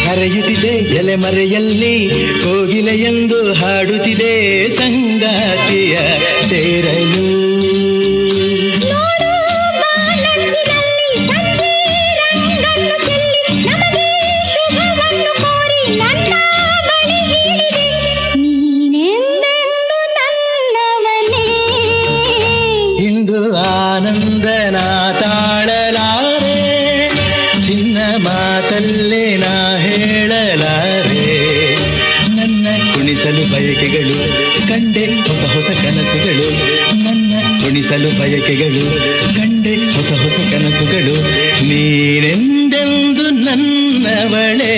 ಹರೆಯುತ್ತಿದೆ ಎಲೆಮರೆಯಲ್ಲಿ ಕೋಗಿಲೆಯೆಂದು ಹಾಡುತ್ತಿದೆ ಸಂಗಾತಿಯ ಸೇರಲು. ಇಂದು ಆನಂದನ ತಾಳಲಾರೆ, ಚಿನ್ನ ಮಾತಲ್ಲೇ ನಾ ಹೇಳಲಾರೆ. ನನ್ನ ಕುಣಿಸಲು ಬಯಕೆಗಳು ಕಂಡೆ ಹೊಸ ಹೊಸ ಕನಸುಗಳು, ನನ್ನ ಕುಣಿಸಲು ಬಯಕೆಗಳು ಕಂಡೆ ಹೊಸ ಹೊಸ ಕನಸುಗಳು. ನೀನೆಂದೆಂದು ನನ್ನವಳೇ.